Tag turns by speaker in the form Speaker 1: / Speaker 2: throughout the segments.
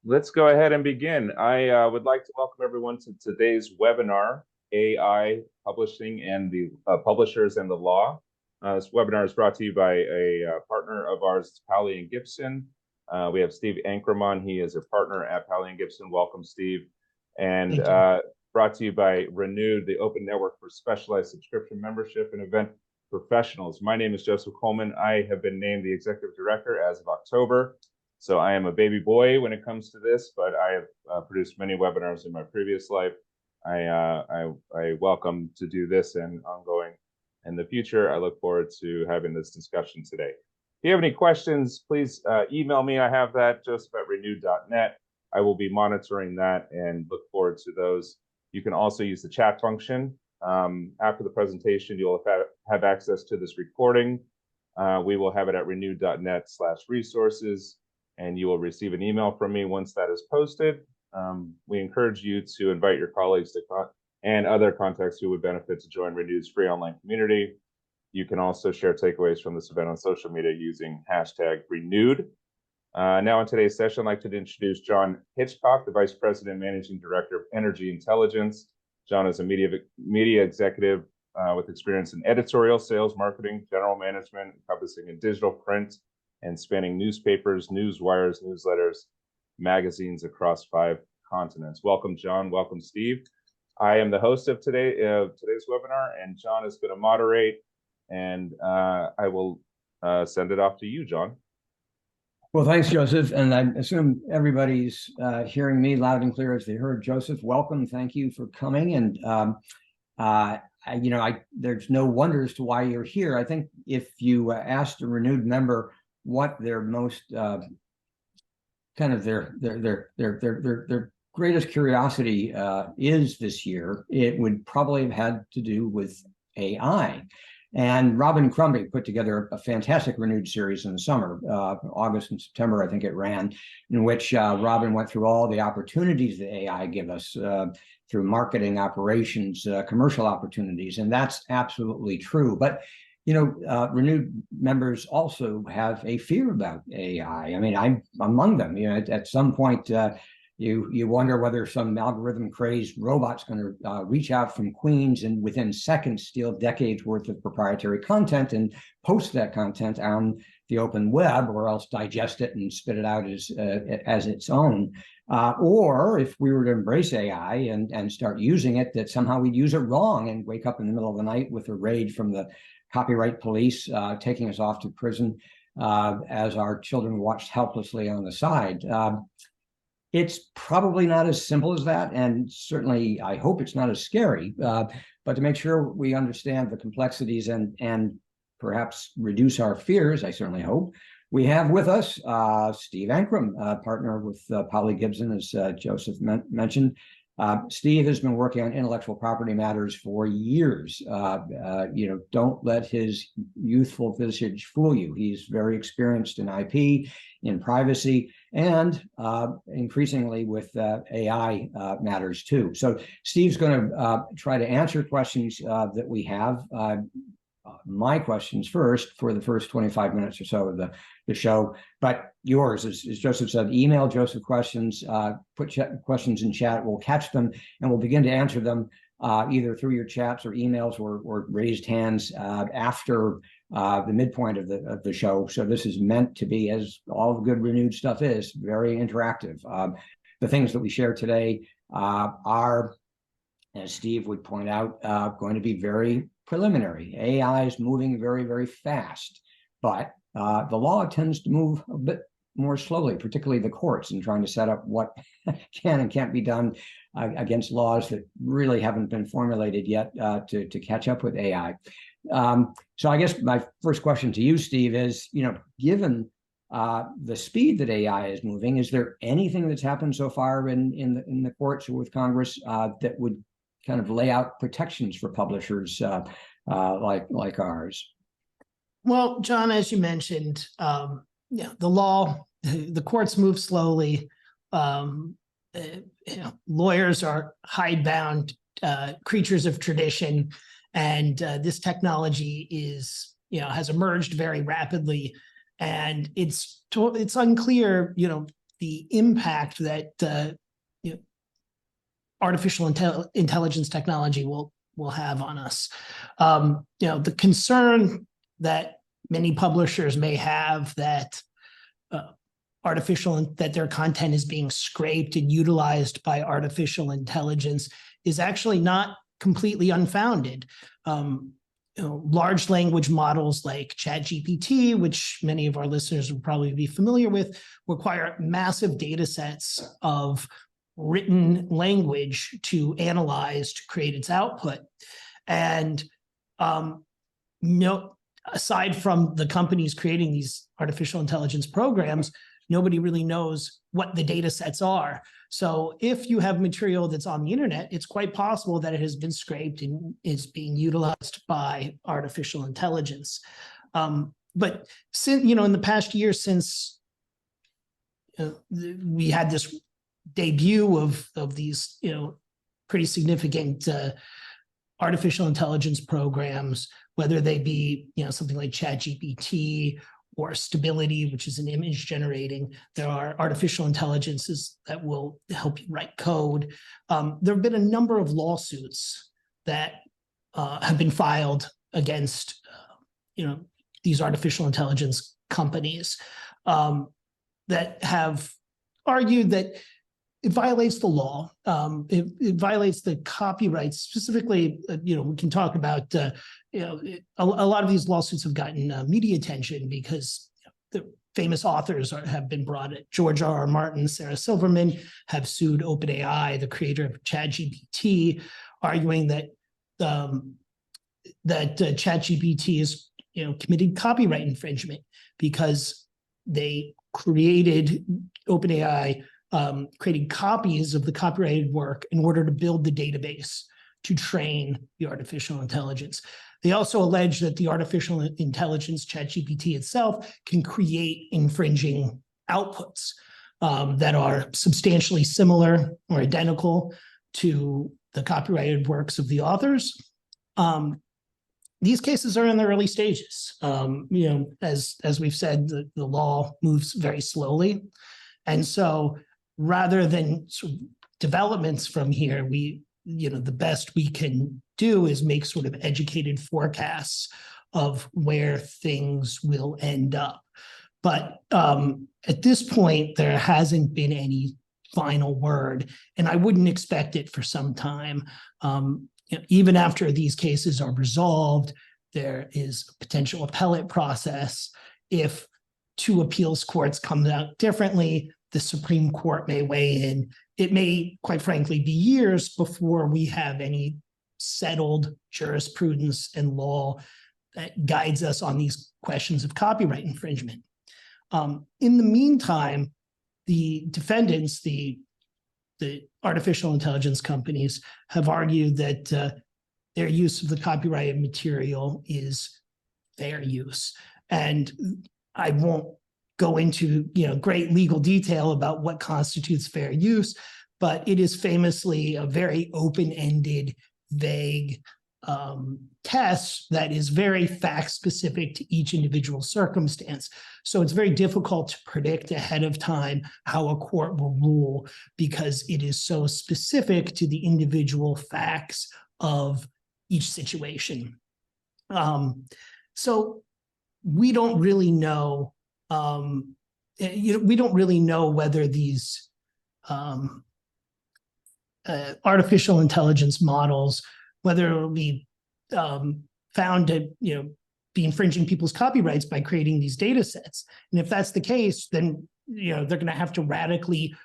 Speaker 1: Let's go ahead and begin. I would like to welcome everyone to today's webinar, AI Publishing and the Publishers and the Law. This webinar is brought to you by a partner of ours, Powley and Gibson. We have Steve Ankrom on. He is a partner at Powley and Gibson. Welcome, Steve. And brought to you by Renewed, the open network for specialized subscription membership and event professionals. My name is Joseph Coleman. I have been named the executive director as of October. So I am a baby boy when it comes to this, but I have produced many webinars in my previous life. I welcome to do this and ongoing in the future. I look forward to having this discussion today. If you have any questions, please email me. I have that, joseph@renewed.net. I will be monitoring that and look forward to those. You can also use the chat function. After the presentation, you'll have access to this recording. We will have it at renewed.net/resources. And you will receive an email from me once that is posted. We encourage you to invite your colleagues and other contacts who would benefit to join Renewed's free online community. You can also share takeaways from this event on social media using #Renewed. Now in today's session, I'd like to introduce John Hitchcock, the Vice President and Managing Director of Energy Intelligence. John is a media executive with experience in editorial, sales, marketing, general management, encompassing in digital, print, and spanning newspapers, news wires, newsletters, magazines across 5 continents. Welcome, John. Welcome, Steve. I am the host of today's webinar, and John is going to moderate, and I will send it off to you, John.
Speaker 2: Well, thanks, Joseph. And I assume everybody's hearing me loud and clear as they heard Joseph. Welcome. Thank you for coming. And there's no wonder as to why you're here. I think if you asked a Renewed member what their most their greatest curiosity is this year, it would probably have had to do with AI. And Robin Crumby put together a fantastic Renewed series in the summer, August and September, I think it ran, in which Robin went through all the opportunities that AI give us through marketing, operations, commercial opportunities, and that's absolutely true. But Renewed members also have a fear about AI. I mean, I'm among them. At some point, you wonder whether some algorithm-crazed robot's going to reach out from Queens and within seconds steal decades worth of proprietary content and post that content on the open web, or else digest it and spit it out as its own. Or if we were to embrace AI and start using it, that somehow we'd use it wrong and wake up in the middle of the night with a raid from the copyright police taking us off to prison as our children watched helplessly on the side. It's probably not as simple as that, and certainly I hope it's not as scary, but to make sure we understand the complexities and perhaps reduce our fears, I certainly hope, we have with us Steve Ankrom, partner with Powley Gibson, as Joseph mentioned. Steve has been working on intellectual property matters for years. Don't let his youthful visage fool you. He's very experienced in IP, in privacy, and increasingly with AI matters too. So Steve's going to try to answer questions that we have. My questions first for the first 25 minutes or so of the show, but yours, as Joseph said, email Joseph questions, put questions in chat, we'll catch them, and we'll begin to answer them either through your chats or emails or raised hands after the midpoint of the show. So this is meant to be, as all the good Renewed stuff is, very interactive. The things that we share today are, as Steve would point out, going to be very preliminary. AI is moving very, very fast, but the law tends to move a bit more slowly, particularly the courts, in trying to set up what can and can't be done against laws that really haven't been formulated yet to catch up with AI. So I guess my first question to you, Steve, is, given the speed that AI is moving, is there anything that's happened so far in the courts or with Congress that would kind of lay out protections for publishers like ours?
Speaker 3: Well, John, as you mentioned, the courts move slowly. Lawyers are hidebound creatures of tradition, and this technology has emerged very rapidly, and it's unclear, the impact that artificial intelligence technology will have on us. The concern that many publishers may have that that their content is being scraped and utilized by artificial intelligence is actually not completely unfounded. Large language models like ChatGPT, which many of our listeners will probably be familiar with, require massive data sets of written language to analyze to create its output. And aside from the companies creating these artificial intelligence programs, nobody really knows what the data sets are. So if you have material that's on the internet, it's quite possible that it has been scraped and is being utilized by artificial intelligence. But since, in the past year, since we had this debut of these, pretty significant artificial intelligence programs, whether they be, something like ChatGPT or Stability, which is an image generating. There are artificial intelligences that will help you write code. There have been a number of lawsuits that have been filed against, these artificial intelligence companies that have argued that it violates the law. It violates the copyright. Specifically, we can talk about, a lot of these lawsuits have gotten media attention because the famous authors have been brought in. George R.R. Martin, Sarah Silverman have sued OpenAI, the creator of ChatGPT, arguing that ChatGPT is, committed copyright infringement because they created OpenAI. Creating copies of the copyrighted work in order to build the database to train the artificial intelligence. They also allege that the artificial intelligence, ChatGPT itself, can create infringing outputs that are substantially similar or identical to the copyrighted works of the authors. These cases are in the early stages. As we've said, the law moves very slowly. And so rather than sort of developments from here, the best we can do is make sort of educated forecasts of where things will end up. But at this point, there hasn't been any final word, and I wouldn't expect it for some time. Even after these cases are resolved, there is a potential appellate process. If two appeals courts come out differently, the Supreme Court may weigh in. It may, quite frankly, be years before we have any settled jurisprudence and law that guides us on these questions of copyright infringement. In the meantime, the defendants, the artificial intelligence companies, have argued that their use of the copyrighted material is fair use. And I won't go into great legal detail about what constitutes fair use, but it is famously a very open-ended, vague test that is very fact-specific to each individual circumstance. So it's very difficult to predict ahead of time how a court will rule because it is so specific to the individual facts of each situation. So we don't really know. We don't really know whether these artificial intelligence models, whether it will be found to be infringing people's copyrights by creating these data sets. And if that's the case, then they're going to have to radically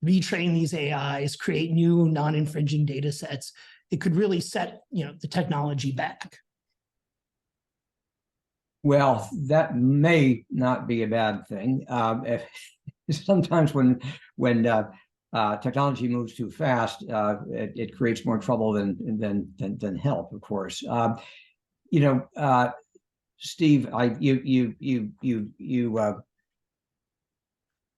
Speaker 3: retrain these AIs, create new non-infringing data sets. It could really set the technology back.
Speaker 2: Well, that may not be a bad thing. Sometimes when technology moves too fast, it creates more trouble than help. Of course, Steve,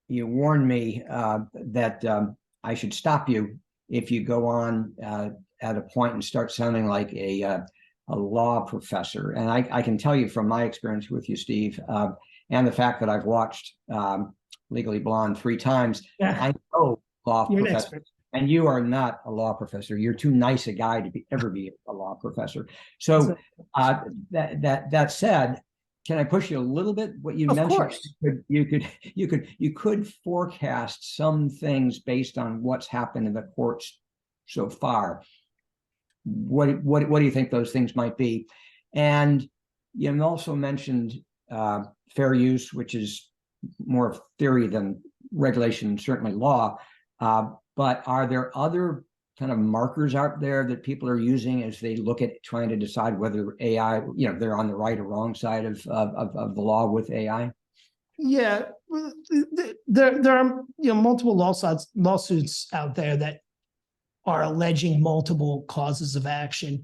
Speaker 2: you warned me that I should stop you if you go on at a point and start sounding like a law professor. And I can tell you from my experience with you, Steve, and the fact that I've watched Legally Blonde 3 times.
Speaker 3: Yeah.
Speaker 2: I know law
Speaker 3: You're an
Speaker 2: professor,
Speaker 3: expert.
Speaker 2: and you are not a law professor. You're too nice a guy to ever be a law professor. So that said, can I push you a little bit? What you
Speaker 3: Of
Speaker 2: mentioned,
Speaker 3: course.
Speaker 2: you could forecast some things based on what's happened in the courts so far. What do you think those things might be? And you also mentioned fair use, which is more theory than regulation, certainly law. But are there other kind of markers out there that people are using as they look at trying to decide whether AI, they're on the right or wrong side of the law with AI?
Speaker 3: Yeah, there are multiple lawsuits out there that are alleging multiple causes of action,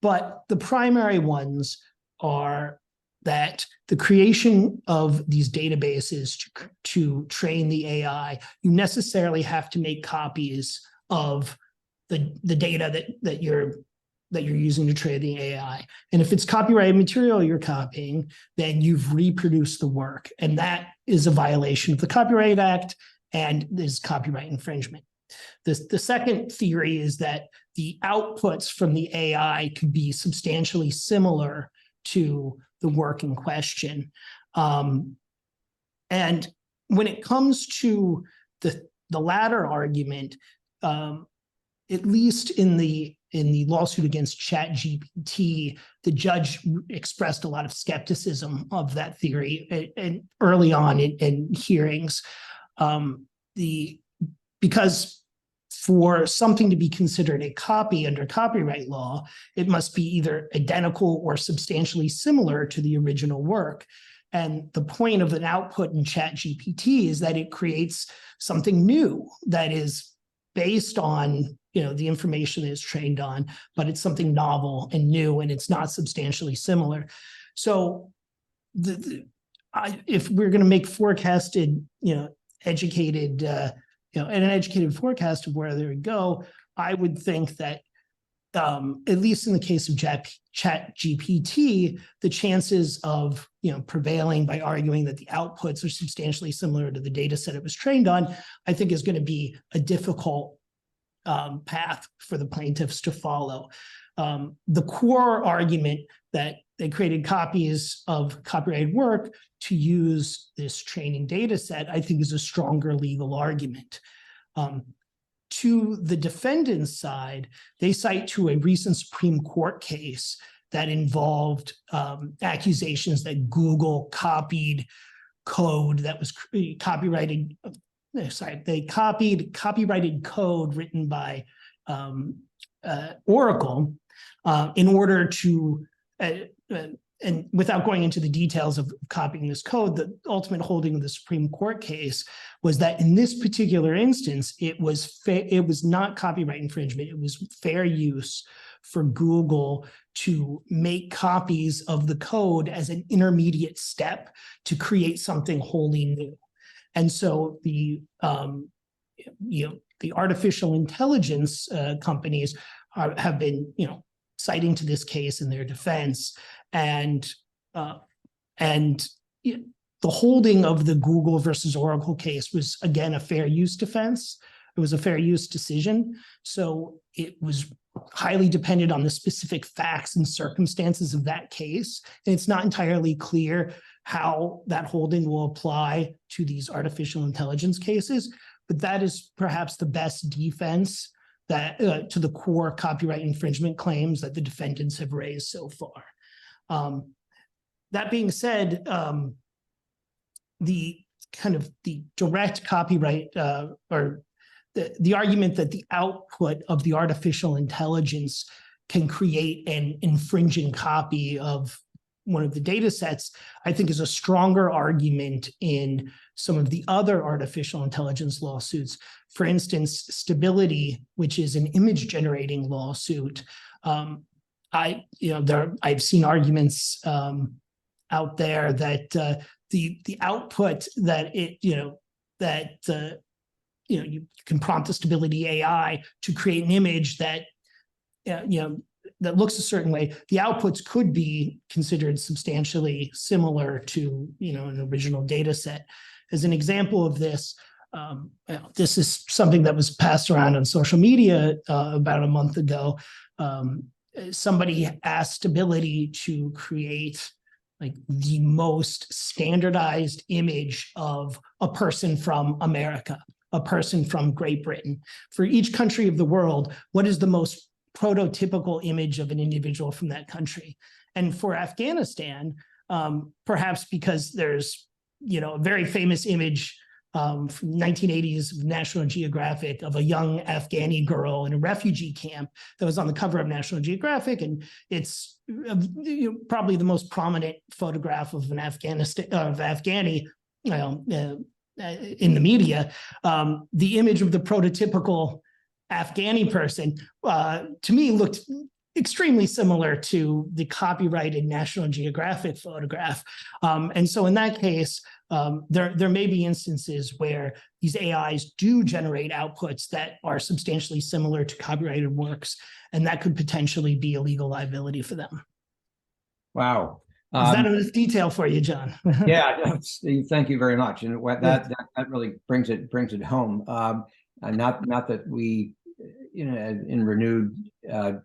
Speaker 3: but the primary ones are that the creation of these databases to train the AI, you necessarily have to make copies of the data that you're using to train the AI. And if it's copyrighted material you're copying, then you've reproduced the work. And that is a violation of the Copyright Act and is copyright infringement. The second theory is that the outputs from the AI could be substantially similar to the work in question. And when it comes to the latter argument, at least in the lawsuit against ChatGPT, the judge expressed a lot of skepticism of that theory and early on in hearings. Because for something to be considered a copy under copyright law, it must be either identical or substantially similar to the original work. And the point of an output in ChatGPT is that it creates something new that is based on the information that it's trained on, but it's something novel and new, and it's not substantially similar. So if we're going to make forecasted, educated, an educated forecast of where they would go, I would think that at least in the case of ChatGPT, the chances of prevailing by arguing that the outputs are substantially similar to the data set it was trained on, I think is going to be a difficult path for the plaintiffs to follow. The core argument that they created copies of copyrighted work to use this training data set, I think, is a stronger legal argument. To the defendant's side, they cite to a recent Supreme Court case that involved accusations that Google copied code that was copyrighted. They copied copyrighted code written by Oracle in order to, and without going into the details of copying this code, the ultimate holding of the Supreme Court case was that in this particular instance, it was not copyright infringement. It was fair use for Google to make copies of the code as an intermediate step to create something wholly new. And so the artificial intelligence companies have been citing to this case in their defense, and the holding of the Google versus Oracle case was again a fair use defense. It was a fair use decision, so it was highly dependent on the specific facts and circumstances of that case, and it's not entirely clear how that holding will apply to these artificial intelligence cases, but that is perhaps the best defense that to the core copyright infringement claims that the defendants have raised so far. That being said, the direct copyright or the argument that the output of the artificial intelligence can create an infringing copy of one of the data sets, I think, is a stronger argument in some of the other artificial intelligence lawsuits. For instance, Stability, which is an image generating lawsuit. I've seen arguments out there that the output that you can prompt the Stability AI to create an image that that looks a certain way, the outputs could be considered substantially similar to, an original data set. As an example of this, this is something that was passed around on social media about a month ago. Somebody asked Stability to create like the most standardized image of a person from America, a person from Great Britain. For each country of the world, what is the most prototypical image of an individual from that country? And for Afghanistan, perhaps because there's, a very famous image from 1980s National Geographic of a young Afghani girl in a refugee camp that was on the cover of National Geographic, and it's probably the most prominent photograph of an Afghani in the media. The image of the prototypical Afghani person, to me, looked extremely similar to the copyrighted National Geographic photograph. And so in that case, there may be instances where these AIs do generate outputs that are substantially similar to copyrighted works, and that could potentially be a legal liability for them.
Speaker 2: Wow.
Speaker 3: Is that enough detail for you, John?
Speaker 2: Yeah, thank you very much. And that really brings it home. And not that we, in Renewed,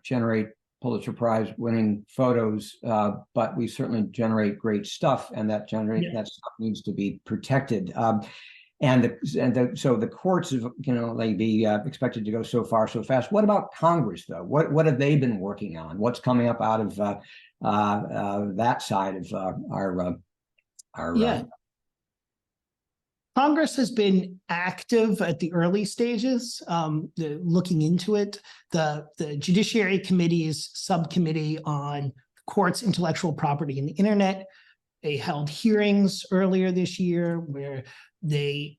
Speaker 2: generate Pulitzer Prize winning photos, but we certainly generate great stuff, and that stuff needs to be protected. So the courts have, they be expected to go so far so fast. What about Congress, though? What have they been working on? What's coming up out of that side of our
Speaker 3: Congress has been active at the early stages, looking into it. The Judiciary Committee's subcommittee on courts, intellectual property, and the internet, they held hearings earlier this year where they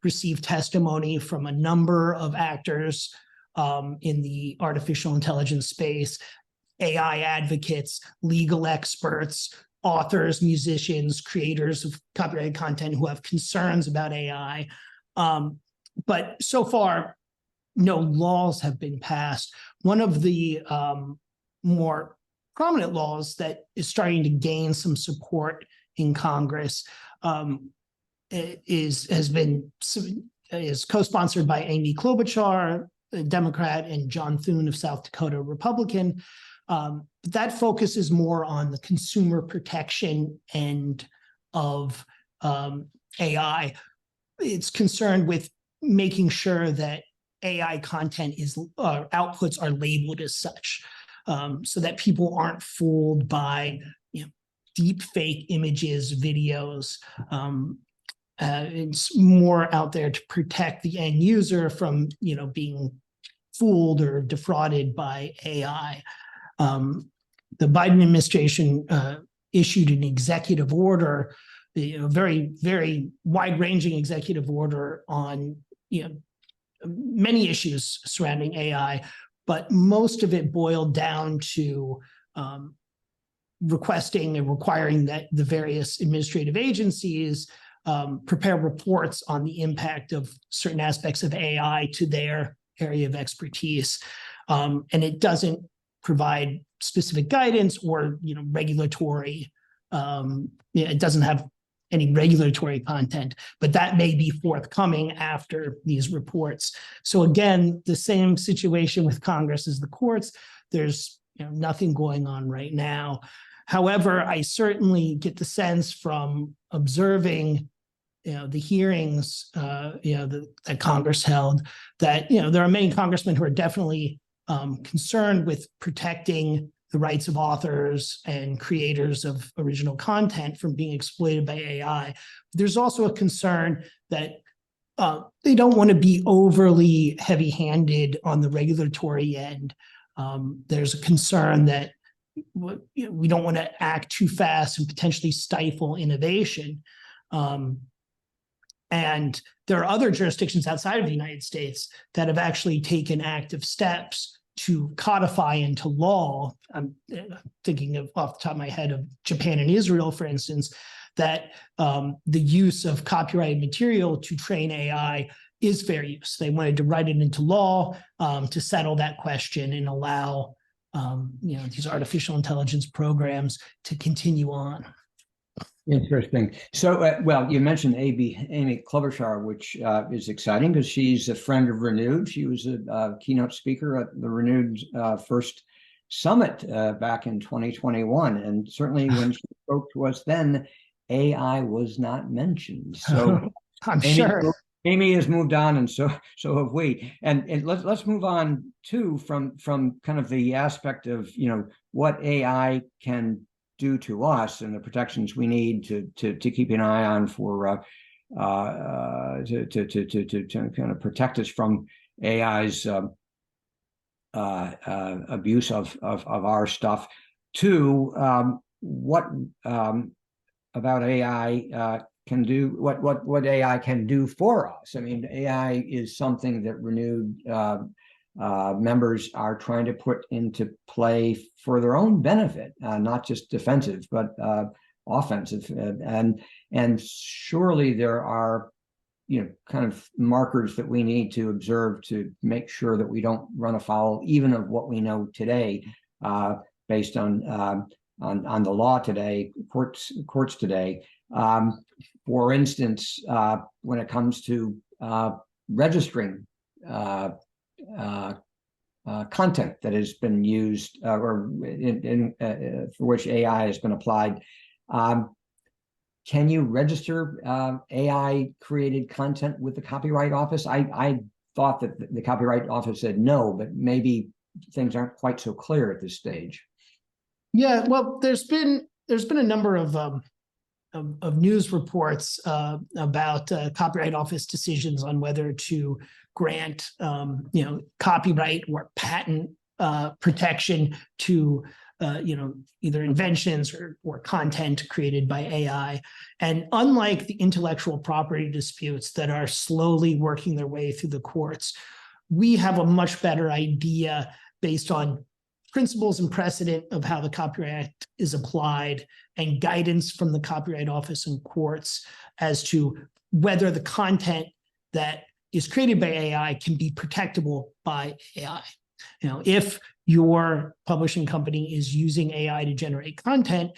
Speaker 3: received testimony from a number of actors in the artificial intelligence space, AI advocates, legal experts, authors, musicians, creators of copyrighted content who have concerns about AI. But so far, no laws have been passed. One of the more prominent laws that is starting to gain some support in Congress is co-sponsored by Amy Klobuchar, a Democrat, and John Thune of South Dakota, Republican. That focuses more on the consumer protection end of AI. It's concerned with making sure that AI content outputs are labeled as such, so that people aren't fooled by deep fake images, videos. It's more out there to protect the end user from being fooled or defrauded by AI. The Biden administration issued an executive order, very, very wide-ranging executive order on many issues surrounding AI, but most of it boiled down to requesting and requiring that the various administrative agencies prepare reports on the impact of certain aspects of AI to their area of expertise. And it doesn't provide specific guidance or regulatory. It doesn't have any regulatory content, but that may be forthcoming after these reports. So again, the same situation with Congress as the courts. There's nothing going on right now. However, I certainly get the sense from observing the hearings that Congress held that there are many congressmen who are definitely concerned with protecting the rights of authors and creators of original content from being exploited by AI. There's also a concern that they don't want to be overly heavy-handed on the regulatory end. There's a concern that we don't want to act too fast and potentially stifle innovation. And there are other jurisdictions outside of the United States that have actually taken active steps to codify into law. I'm thinking of, off the top of my head, of Japan and Israel, for instance, that the use of copyrighted material to train AI is fair use. They wanted to write it into law to settle that question and allow these artificial intelligence programs to continue on.
Speaker 2: Interesting. So, well, you mentioned Amy Klobuchar, which is exciting because she's a friend of Renewed. She was a keynote speaker at the Renewed first summit back in 2021. And certainly when she spoke to us then, AI was not mentioned. So
Speaker 3: I'm sure.
Speaker 2: Amy has moved on, and so have we. And let's move on too from kind of the aspect of what AI can do to us and the protections we need to keep an eye on for to kind of protect us from AI's abuse of our stuff. To what about AI can do, what AI can do for us. I mean, AI is something that Renewed members are trying to put into play for their own benefit, not just defensive, but offensive. And surely there are, kind of markers that we need to observe to make sure that we don't run afoul even of what we know today, based on the law today, courts today. For instance, when it comes to registering content that has been used or for which AI has been applied, can you register AI created content with the Copyright Office? I thought that the Copyright Office said no, but maybe things aren't quite so clear at this stage.
Speaker 3: Yeah, well, there's been a number of news reports about Copyright Office decisions on whether to grant, copyright or patent protection to, either inventions or content created by AI. And unlike the intellectual property disputes that are slowly working their way through the courts, we have a much better idea based on principles and precedent of how the Copyright Act is applied and guidance from the Copyright Office and courts as to whether the content that is created by AI can be protectable by AI. If your publishing company is using AI to generate content,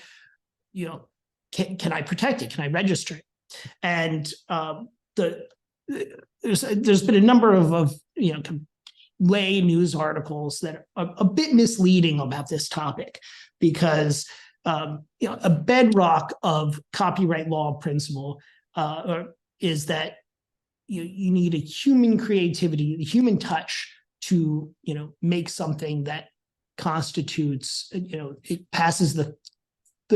Speaker 3: can I protect it? Can I register it? And there's been a number of lay news articles that are a bit misleading about this topic, because a bedrock of copyright law principle is that you need a human creativity, the human touch to make something that constitutes, it passes the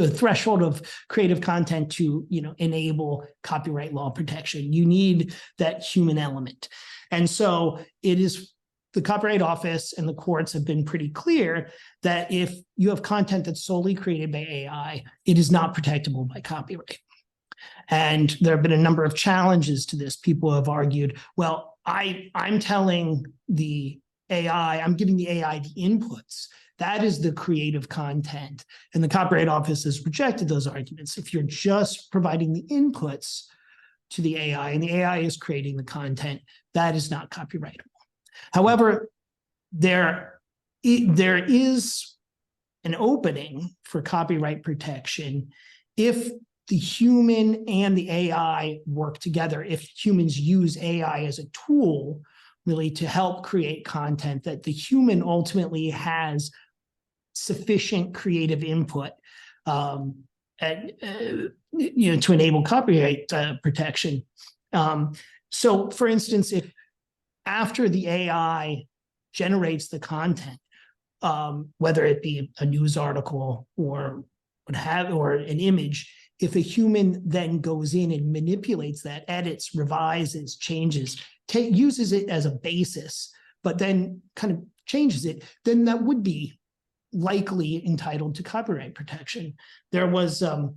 Speaker 3: threshold of creative content to enable copyright law protection. You need that human element. And so it is, the Copyright Office and the courts have been pretty clear that if you have content that's solely created by AI, it is not protectable by copyright. And there have been a number of challenges to this. People have argued, well, I'm telling the AI, I'm giving the AI the inputs. That is the creative content. And the Copyright Office has rejected those arguments. If you're just providing the inputs to the AI and the AI is creating the content, that is not copyrightable. However, there is an opening for copyright protection if the human and the AI work together, if humans use AI as a tool really to help create content that the human ultimately has sufficient creative input to enable copyright protection. So for instance, if after the AI generates the content, whether it be a news article or an image, if a human then goes in and manipulates that, edits, revises, changes, uses it as a basis, but then kind of changes it, then that would be likely entitled to copyright protection. There was a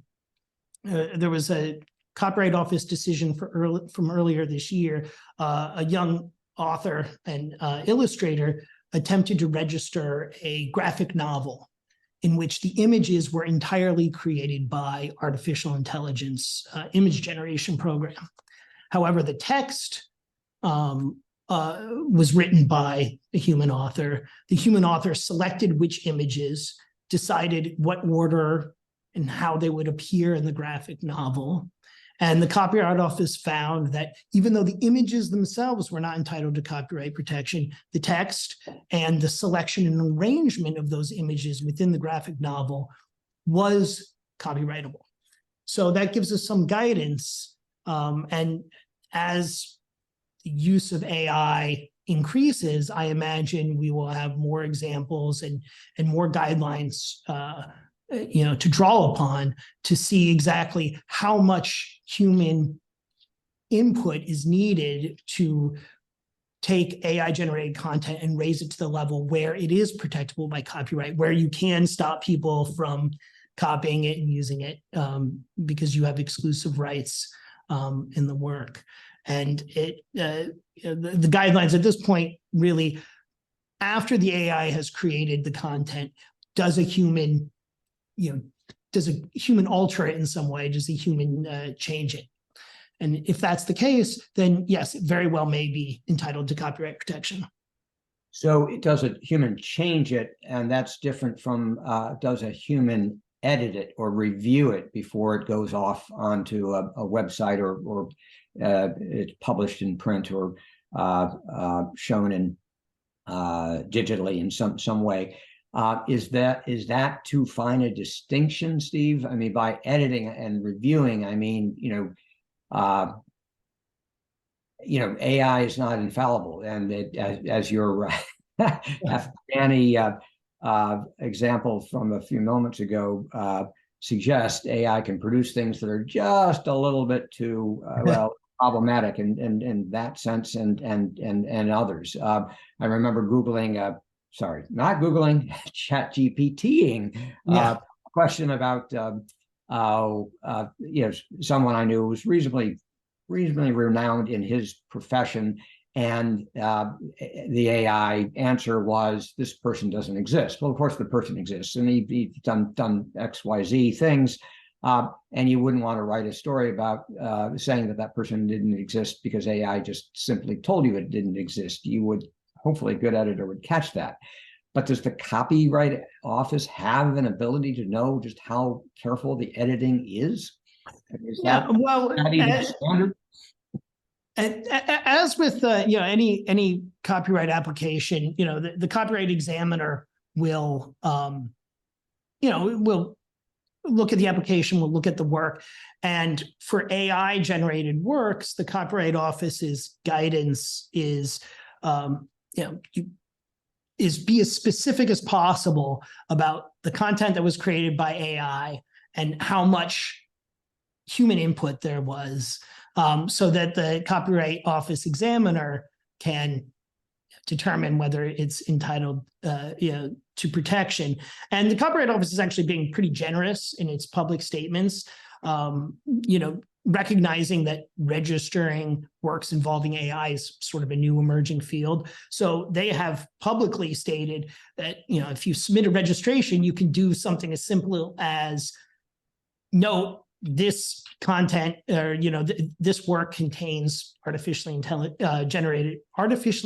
Speaker 3: Copyright Office decision from earlier this year. A young author and illustrator attempted to register a graphic novel in which the images were entirely created by artificial intelligence image generation program. However, the text was written by a human author. The human author selected which images, decided what order and how they would appear in the graphic novel. And the Copyright Office found that even though the images themselves were not entitled to copyright protection, the text and the selection and arrangement of those images within the graphic novel was copyrightable. So that gives us some guidance. And as the use of AI increases, I imagine we will have more examples and more guidelines to draw upon to see exactly how much human input is needed to take AI-generated content and raise it to the level where it is protectable by copyright, where you can stop people from copying it and using it because you have exclusive rights in the work. And the guidelines at this point, really, after the AI has created the content, does a human alter it in some way? Does the human change it? And if that's the case, then yes, it very well may be entitled to copyright protection.
Speaker 2: So does a human change it? And that's different from does a human edit it or review it before it goes off onto a website or it's published in print or shown in digitally in some way? Is that too fine a distinction, Steve? I mean, by editing and reviewing, I mean, AI is not infallible, and as your Afghani example from a few moments ago suggests, AI can produce things that are just a little bit too problematic in that sense and others. I remember Googling. Not Googling, ChatGPTing a question about someone I knew who was reasonably renowned in his profession, and the AI answer was, "This person doesn't exist." Well, of course, the person exists, and he's done XYZ things, and you wouldn't want to write a story about saying that person didn't exist because AI just simply told you it didn't exist. You would hopefully a good editor would catch that. But does the Copyright Office have an ability to know just how careful the editing is? Standard?
Speaker 3: As with any copyright application, the copyright examiner will will look at the application, will look at the work, and for AI generated works, the Copyright Office's guidance is be as specific as possible about the content that was created by AI and how much human input there was, so that the Copyright Office examiner can determine whether it's entitled to protection. And the Copyright Office is actually being pretty generous in its public statements, recognizing that registering works involving AI is sort of a new emerging field. So they have publicly stated that, if you submit a registration, you can do something as simple as note this content, or, this work contains artificially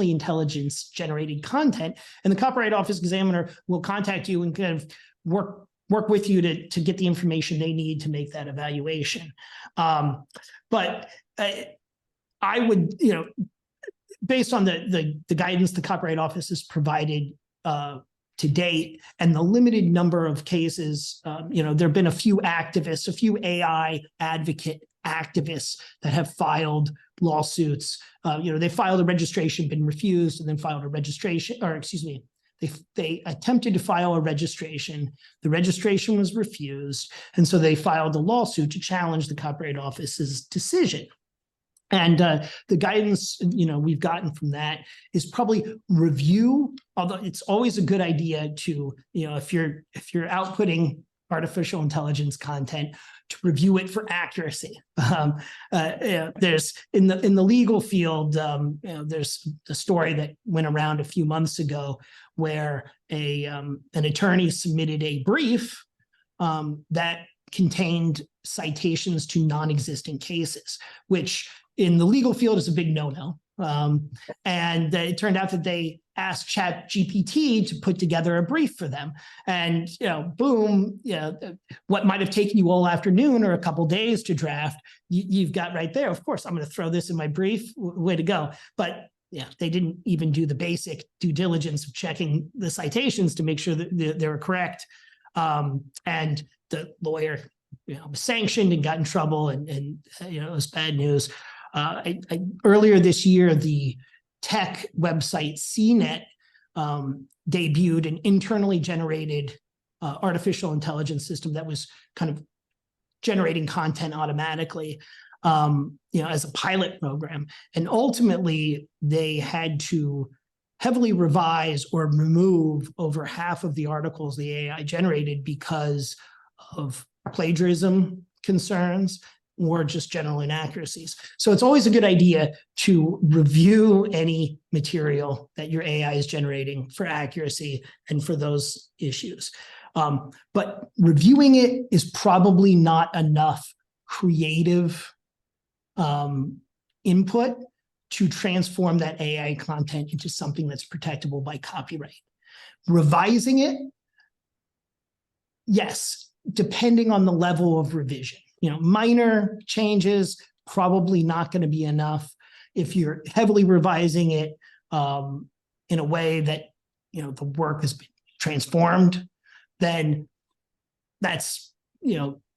Speaker 3: intelligence generated content, and the Copyright Office examiner will contact you and kind of work with you to get the information they need to make that evaluation. But I would, based on the guidance the Copyright Office has provided to date and the limited number of cases, there have been a few AI advocate activists that have filed lawsuits. They filed a registration, been refused, and then filed a registration, or excuse me, they attempted to file a registration. The registration was refused. And so they filed a lawsuit to challenge the Copyright Office's decision. And the guidance, we've gotten from that is probably review, although it's always a good idea to, if you're outputting artificial intelligence content, to review it for accuracy. There's in the legal field, there's a story that went around a few months ago where an attorney submitted a brief that contained citations to non-existing cases, which in the legal field is a big no-no. And it turned out that they asked ChatGPT to put together a brief for them. And, boom, what might have taken you all afternoon or a couple days to draft, you've got right there. Of course, I'm going to throw this in my brief. Way to go. But they didn't even do the basic due diligence of checking the citations to make sure that they were correct. And the lawyer, was sanctioned and got in trouble, and it was bad news. Earlier this year, the tech website CNET debuted an internally generated artificial intelligence system that was kind of generating content automatically, as a pilot program. And ultimately, they had to heavily revise or remove over half of the articles the AI generated because of plagiarism concerns or just general inaccuracies. So it's always a good idea to review any material that your AI is generating for accuracy and for those issues. But reviewing it is probably not enough creative input to transform that AI content into something that's protectable by copyright. Revising it, yes, depending on the level of revision. Minor changes, probably not going to be enough. If you're heavily revising it in a way that, the work has been transformed, then that's,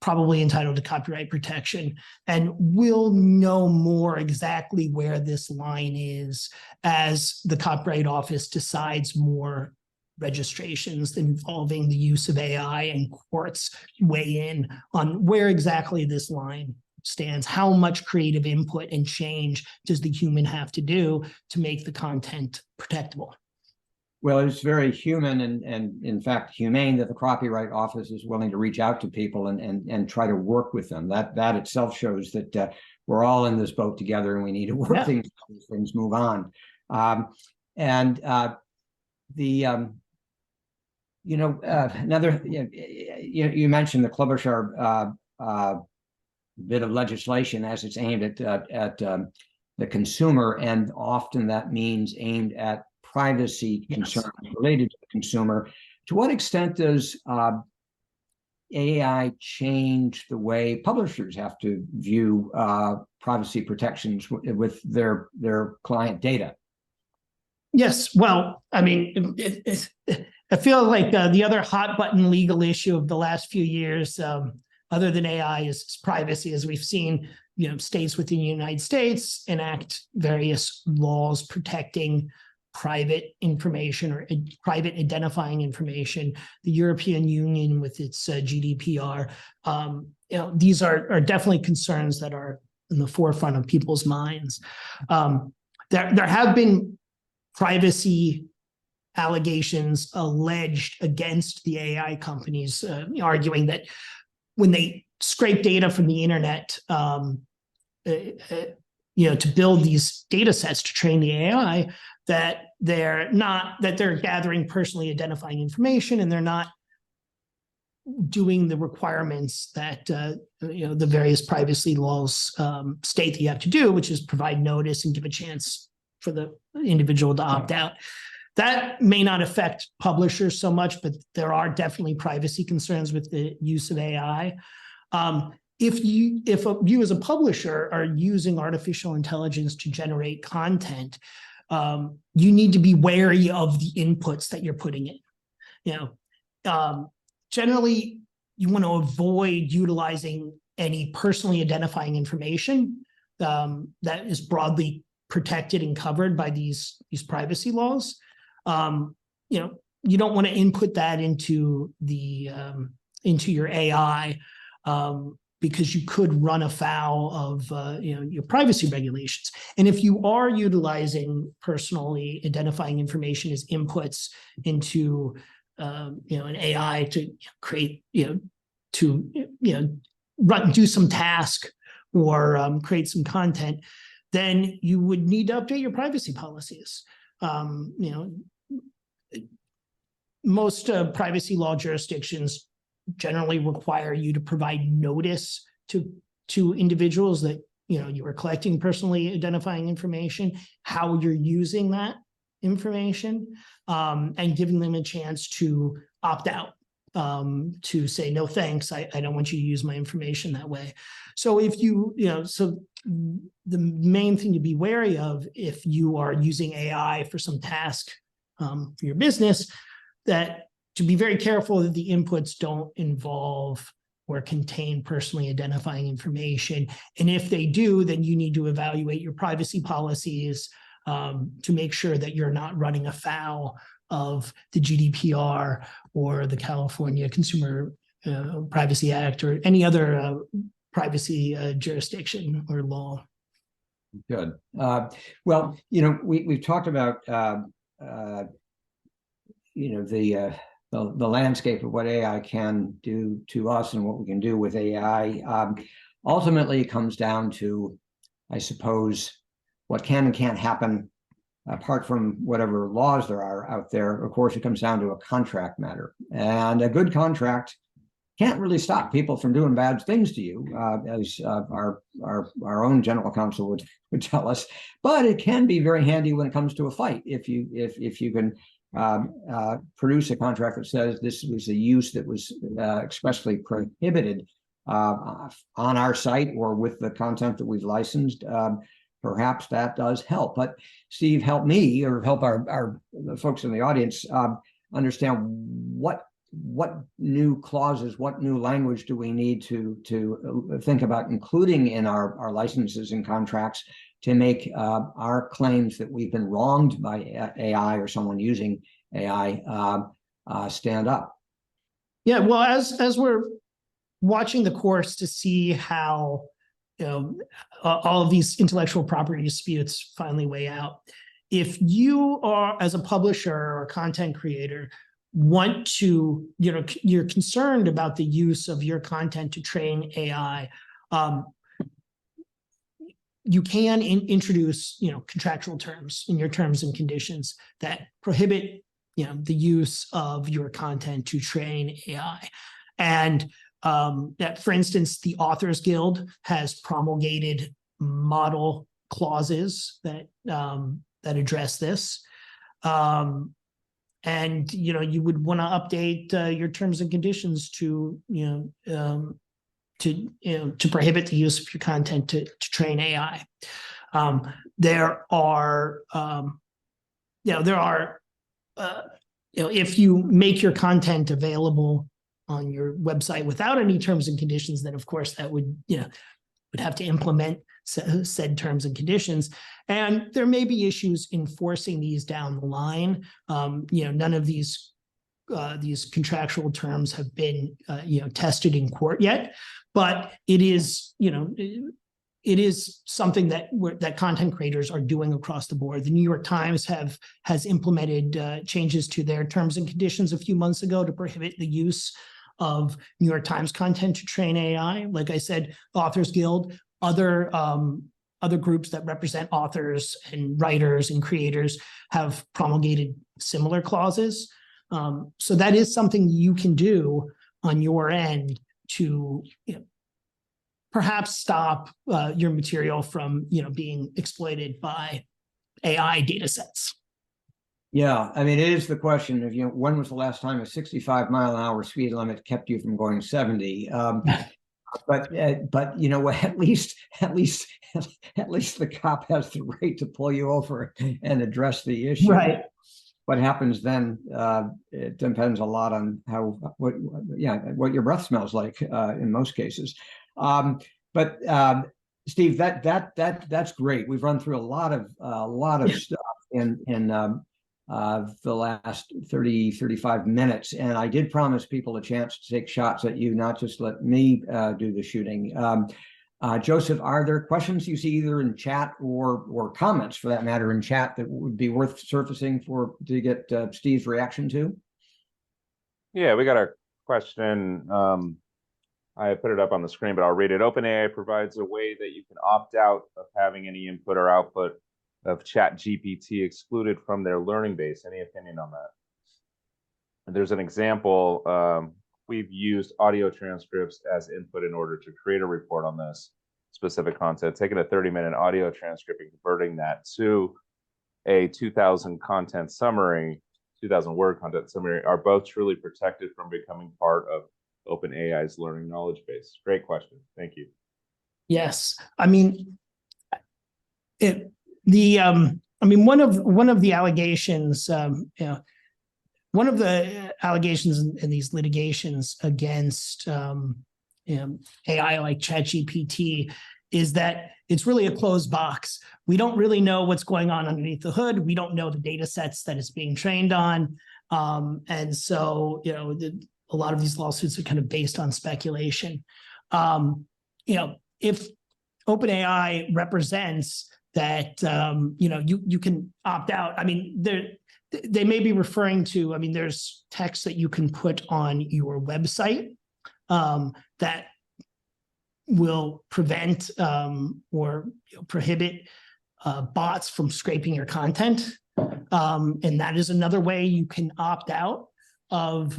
Speaker 3: probably entitled to copyright protection. And we'll know more exactly where this line is as the Copyright Office decides more registrations involving the use of AI and courts weigh in on where exactly this line stands. How much creative input and change does the human have to do to make the content protectable?
Speaker 2: Well, it's very human and in fact humane that the Copyright Office is willing to reach out to people and try to work with them. That itself shows that we're all in this boat together and we need to work things move on. Another, you mentioned the Klobuchar bit of legislation as it's aimed at the consumer, and often that means aimed at privacy concerns related to the consumer. To what extent does AI change the way publishers have to view privacy protections with their client data?
Speaker 3: Yes, well, I mean, I feel like the other hot button legal issue of the last few years, other than AI, is privacy. As we've seen, states within the United States enact various laws protecting private information or private identifying information. The European Union with its GDPR, these are definitely concerns that are in the forefront of people's minds. There have been privacy allegations alleged against the AI companies, arguing that when they scrape data from the internet, to build these data sets to train the AI, that they're gathering personally identifying information and they're not doing the requirements that the various privacy laws state that you have to do, which is provide notice and give a chance for the individual to opt out. That may not affect publishers so much, but there are definitely privacy concerns with the use of AI. If you as a publisher are using artificial intelligence to generate content, you need to be wary of the inputs that you're putting in. Generally, you want to avoid utilizing any personally identifying information that is broadly protected and covered by these privacy laws. You don't want to input that into your AI because you could run afoul of your privacy regulations. And if you are utilizing personally identifying information as inputs into an AI to create do some task or create some content, then you would need to update your privacy policies. Most privacy law jurisdictions generally require you to provide notice to individuals that you are collecting personally identifying information, how you're using that information, and giving them a chance to opt out, to say, no, thanks, I don't want you to use my information that way. So if so the main thing to be wary of if you are using AI for some task for your business, that to be very careful that the inputs don't involve or contain personally identifying information. And if they do, then you need to evaluate your privacy policies to make sure that you're not running afoul of the GDPR or the California Consumer Privacy Act or any other privacy jurisdiction or law.
Speaker 2: Good. Well, we've talked about the landscape of what AI can do to us and what we can do with AI. Ultimately, it comes down to, I suppose, what can and can't happen apart from whatever laws there are out there. Of course, it comes down to a contract matter. And a good contract can't really stop people from doing bad things to you, as our own general counsel would tell us. But it can be very handy when it comes to a fight. If you can produce a contract that says this was a use that was expressly prohibited on our site or with the content that we've licensed, perhaps that does help. But Steve, help me or help our folks in the audience understand what new clauses, what new language do we need to think about including in our licenses and contracts to make our claims that we've been wronged by AI or someone using AI stand up.
Speaker 3: Yeah, well, as we're watching the course to see how all of these intellectual property disputes finally weigh out, if you are, as a publisher or content creator, want to, you're concerned about the use of your content to train AI, you can introduce, contractual terms in your terms and conditions that prohibit, the use of your content to train AI. And that, for instance, the Authors Guild has promulgated model clauses that address this. And you would want to update your terms and conditions to prohibit the use of your content to train AI. There are if you make your content available on your website without any terms and conditions, then of course that would have to implement said terms and conditions. And there may be issues enforcing these down the line. None of these contractual terms have been tested in court yet, but it is something that content creators are doing across the board. The New York Times has implemented changes to their terms and conditions a few months ago to prohibit the use of New York Times content to train AI. Like I said, Authors Guild, other groups that represent authors and writers and creators have promulgated similar clauses. So that is something you can do on your end to perhaps stop your material from being exploited by AI data sets.
Speaker 2: Yeah, I mean, it is the question of when was the last time a 65-mile-an-hour speed limit kept you from going 70? But at least the cop has the right to pull you over and address the issue.
Speaker 3: Right.
Speaker 2: What happens then? It depends a lot on what your breath smells like in most cases. But Steve, that's great. We've run through a lot of stuff in the last 35 minutes, and I did promise people a chance to take shots at you, not just let me do the shooting. Joseph, are there questions you see either in chat or comments, for that matter, in chat that would be worth surfacing to get Steve's reaction to?
Speaker 1: Yeah, we got a question. I put it up on the screen, but I'll read it. OpenAI provides a way that you can opt out of having any input or output of ChatGPT excluded from their learning base. Any opinion on that? And there's an example. We've used audio transcripts as input in order to create a report on this. specific content, taking a 30-minute audio transcript and converting that to a 2,000 content summary, 2,000 word content summary, are both truly protected from becoming part of OpenAI's learning knowledge base? Great question. Thank you.
Speaker 3: Yes, I mean, one of the allegations, one of the allegations in these litigations against AI like ChatGPT is that it's really a closed box. We don't really know what's going on underneath the hood. We don't know the data sets that it's being trained on. And so, a lot of these lawsuits are kind of based on speculation. If OpenAI represents that, you can opt out, I mean, they may be referring to, there's text that you can put on your website that will prevent or prohibit bots from scraping your content. And that is another way you can opt out of,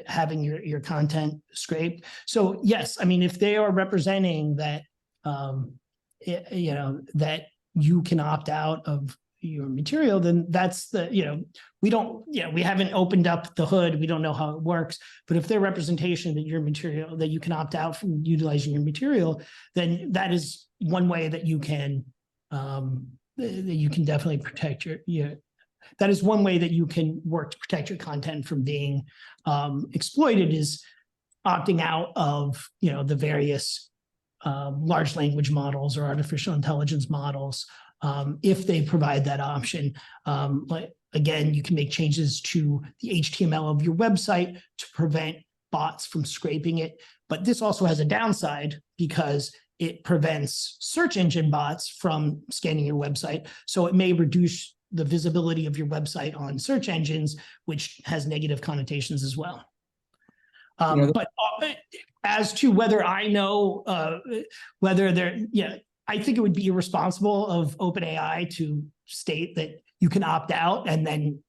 Speaker 3: having your content scraped. So yes, if they are representing that, that you can opt out of your material, then that's we haven't opened up the hood. We don't know how it works. But if their representation that your material, that you can opt out from utilizing your material, then that is one way that you can definitely protect that is one way that you can work to protect your content from being exploited, is opting out of the various large language models or artificial intelligence models. If they provide that option. Again, you can make changes to the HTML of your website to prevent bots from scraping it. But this also has a downside because it prevents search engine bots from scanning your website. So it may reduce the visibility of your website on search engines, which has negative connotations as well. But as to whether I know whether they're, I think it would be irresponsible of OpenAI to state that you can opt out and then,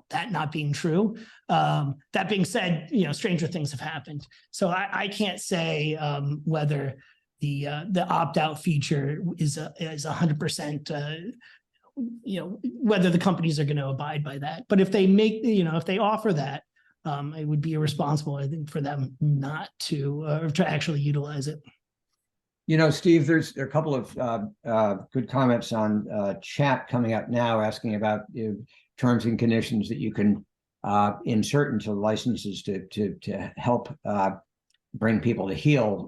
Speaker 3: that not being true. That being said, stranger things have happened. So I can't say whether the opt-out feature is 100%, whether the companies are going to abide by that. But if they make, if they offer that, it would be irresponsible, I think, for them not to, or to actually utilize it.
Speaker 2: Steve, there are a couple of good comments on chat coming up now, asking about terms and conditions that you can insert into licenses to help bring people to heel.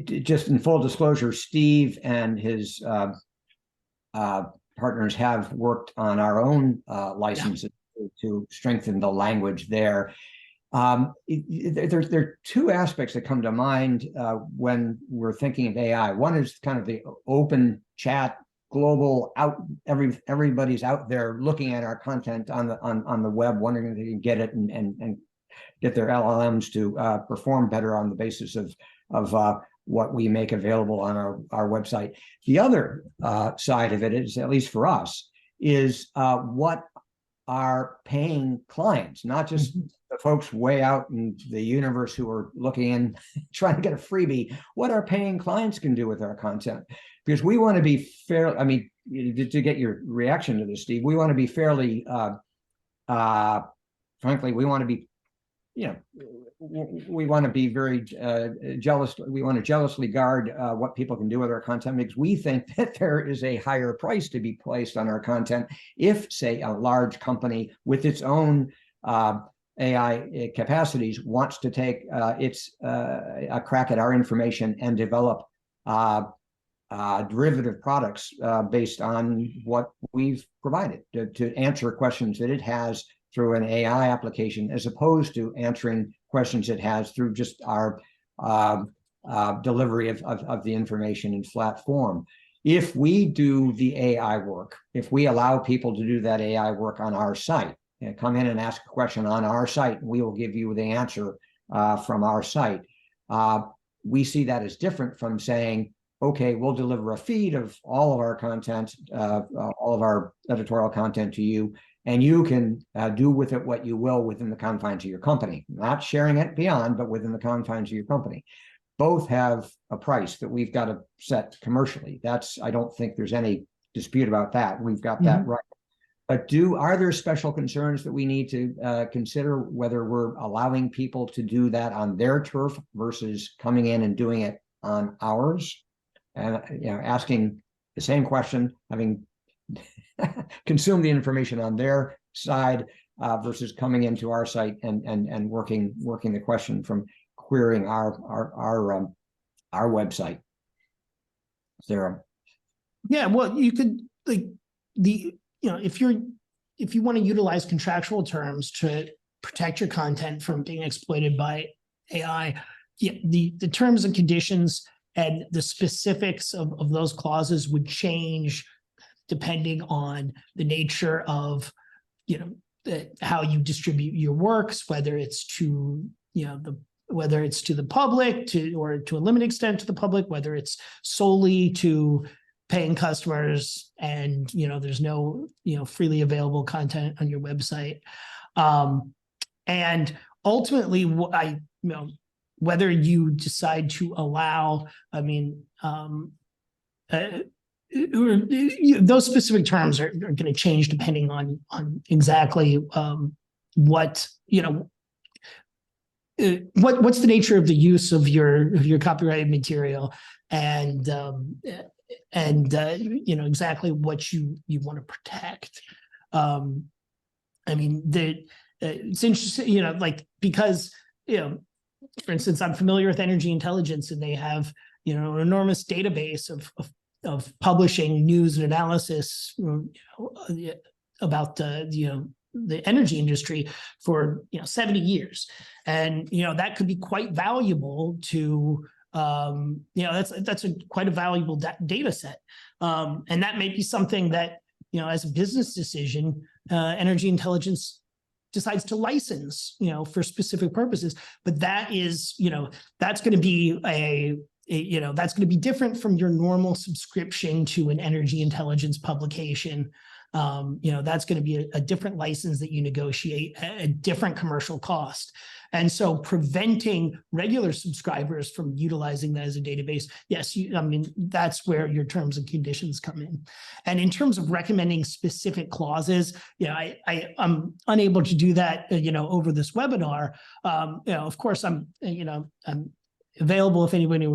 Speaker 2: Just in full disclosure, Steve and his partners have worked on our own licenses to strengthen the language there. There are two aspects that come to mind when we're thinking of AI. One is kind of the open chat, global, everybody's out there looking at our content on the web, wondering if they can get it and get their LLMs to perform better on the basis of what we make available on our website. The other side of it is, at least for us, is what our paying clients, not just the folks way out in the universe who are looking in trying to get a freebie, what our paying clients can do with our content. Because we want to be fair. To get your reaction to this, Steve, we want to be fairly, frankly, we want to be, we want to be very jealous. We want to jealously guard what people can do with our content, because we think that there is a higher price to be placed on our content if, say, a large company with its own AI capacities wants to take a crack at our information and develop derivative products based on what we've provided to answer questions that it has through an AI application, as opposed to answering questions it has through just our delivery of the information in flat form. If we do the AI work, if we allow people to do that AI work on our site, come in and ask a question on our site, we will give you the answer from our site. We see that as different from saying, okay, we'll deliver a feed of all of our content, all of our editorial content to you, and you can do with it what you will within the confines of your company, not sharing it beyond, but within the confines of your company. Both have a price that we've got to set commercially. I don't think there's any dispute about that. We've got that right. But are there special concerns that we need to consider, whether we're allowing people to do that on their turf versus coming in and doing it on ours? And asking the same question, having consumed the information on their side versus coming into our site and working the question from querying our website. Is there
Speaker 3: Yeah, well, you could if you want to utilize contractual terms to protect your content from being exploited by AI, the terms and conditions and the specifics of those clauses would change depending on the nature of how you distribute your works, whether it's to the public or to a limited extent to the public, whether it's solely to paying customers and there's no freely available content on your website, and ultimately whether you decide to allow, those specific terms are going to change depending on exactly what's the nature of the use of your copyrighted material, and exactly what you want to protect. It's interesting, because for instance, I'm familiar with Energy Intelligence, and they have an enormous database of publishing news and analysis about the energy industry for 70 years, and that could be quite valuable to that's quite a valuable data set, and that may be something that as a business decision, Energy Intelligence decides to license for specific purposes, but that is that's going to be that's going to be different from your normal subscription to an Energy Intelligence publication. That's going to be a different license that you negotiate at a different commercial cost. And so preventing regular subscribers from utilizing that as a database, yes, that's where your terms and conditions come in. And in terms of recommending specific clauses, I'm unable to do that, over this webinar. Of course, I'm available if anybody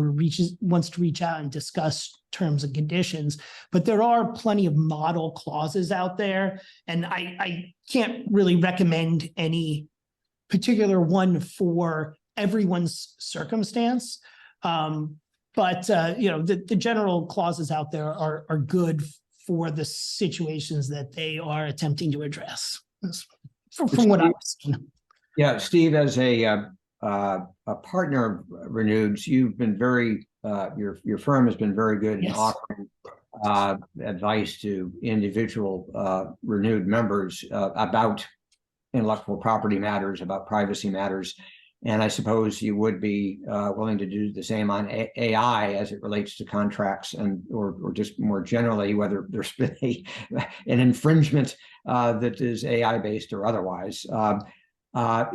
Speaker 3: wants to reach out and discuss terms and conditions, but there are plenty of model clauses out there, and I can't really recommend any particular one for everyone's circumstance. But the general clauses out there are good for the situations that they are attempting to address, from what I've seen.
Speaker 2: Yeah, Steve, as a partner of Renewed's, you've been very your firm has been very good in offering advice to individual Renewed members about intellectual property matters, about privacy matters, and I suppose you would be willing to do the same on AI as it relates to contracts, and or just more generally whether there's been an infringement that is AI based or otherwise.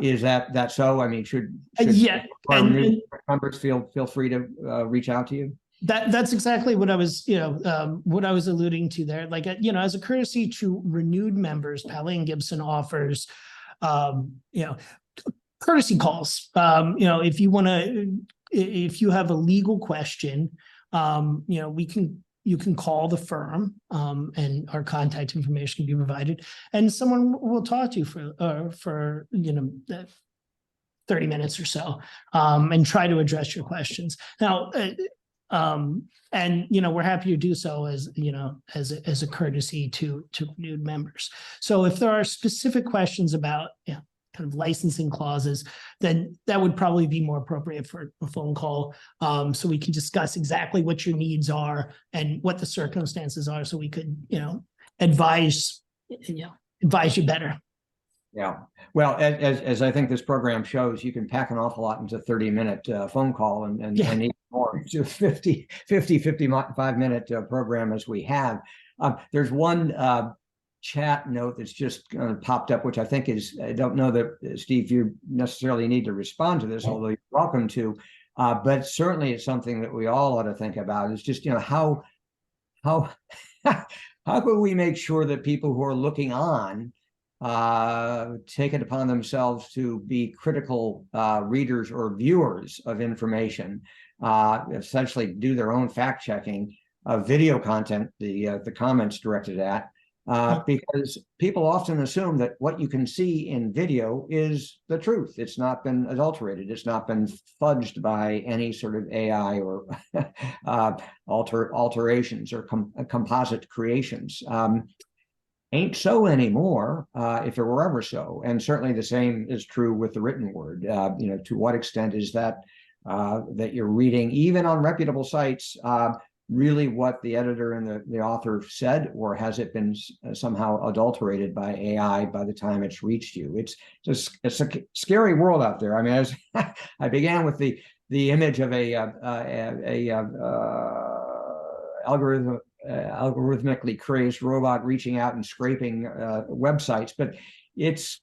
Speaker 2: Is that so? I mean, should and members feel free to reach out to you?
Speaker 3: That's exactly what I was alluding to there. As a courtesy to Renewed members, Powley and Gibson offers courtesy calls. If you have a legal question, you can call the firm, and our contact information can be provided, and someone will talk to you for 30 minutes or so, and try to address your questions. Now, we're happy to do so as a courtesy to Renewed members. So if there are specific questions about kind of licensing clauses, then that would probably be more appropriate for a phone call, so we can discuss exactly what your needs are and what the circumstances are, so we could advise you better.
Speaker 2: Yeah. Well, as I think this program shows, you can pack an awful lot into a 30-minute phone call and even more to 55-minute program as we have. There's one chat note that's just popped up, which I think is, I don't know that, Steve, you necessarily need to respond to this, although you're welcome to. But certainly it's something that we all ought to think about. It's just, how how can we make sure that people who are looking on take it upon themselves to be critical readers or viewers of information, essentially do their own fact checking of video content, the comments directed at, because people often assume that what you can see in video is the truth. It's not been adulterated. It's not been fudged by any sort of AI or alterations or composite creations. Ain't so anymore, if it were ever so. And certainly the same is true with the written word. To what extent is that that you're reading, even on reputable sites, really what the editor and the author said, or has it been somehow adulterated by AI by the time it's reached you? It's a scary world out there. I mean, I began with the image of a algorithmically crazed robot reaching out and scraping websites, but it's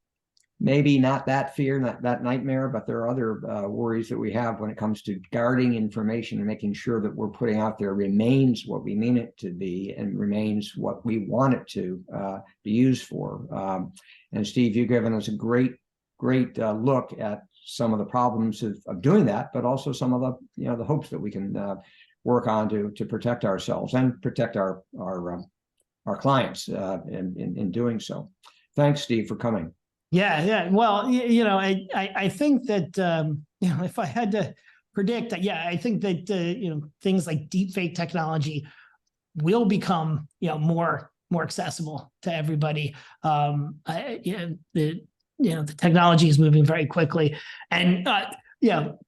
Speaker 2: maybe not that fear, not that nightmare, but there are other worries that we have when it comes to guarding information and making sure that we're putting out there remains what we mean it to be and remains what we want it to be used for. And Steve, you've given us a great look at some of the problems of doing that, but also some of the the hopes that we can work on to protect ourselves and protect our clients in doing so. Thanks, Steve, for coming.
Speaker 3: Yeah. Well, I think that if I had to predict, I think that things like deepfake technology will become more accessible to everybody. The technology is moving very quickly, and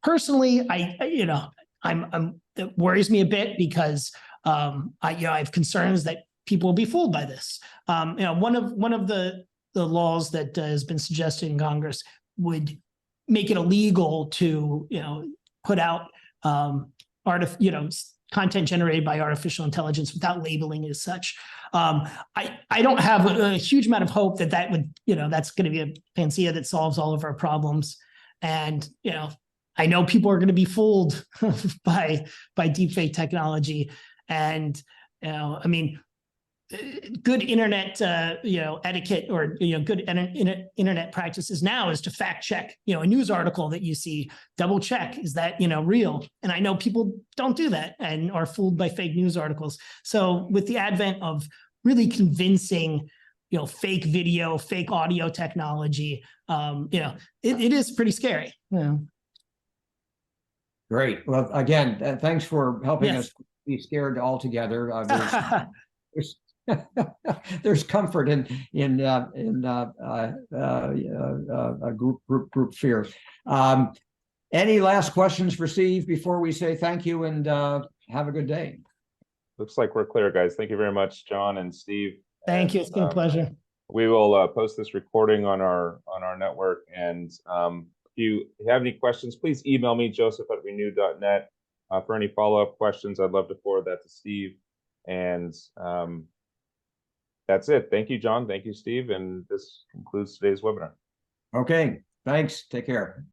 Speaker 3: personally, it worries me a bit because I have concerns that people will be fooled by this. One of the laws that has been suggested in Congress would make it illegal to put out content generated by artificial intelligence without labeling it as such. I don't have a huge amount of hope that would that's going to be a panacea that solves all of our problems. And I know people are going to be fooled by deepfake technology, and I mean, good internet etiquette or good internet practices now is to fact check a news article that you see, double check, is that real? And I know people don't do that and are fooled by fake news articles. So with the advent of really convincing fake video, fake audio technology, it is pretty scary.
Speaker 2: Great. Well, again, thanks for helping us be scared altogether. There's comfort in a group fear. Any last questions for Steve before we say thank you and have a good day?
Speaker 1: Looks like we're clear, guys. Thank you very much, John and Steve.
Speaker 3: Thank you. It's been a pleasure.
Speaker 1: We will post this recording on our network, and if you have any questions, please email me, joseph@renew.net. For any follow-up questions, I'd love to forward that to Steve. And that's it. Thank you, John. Thank you, Steve. And this concludes today's webinar.
Speaker 2: Okay. Thanks. Take care.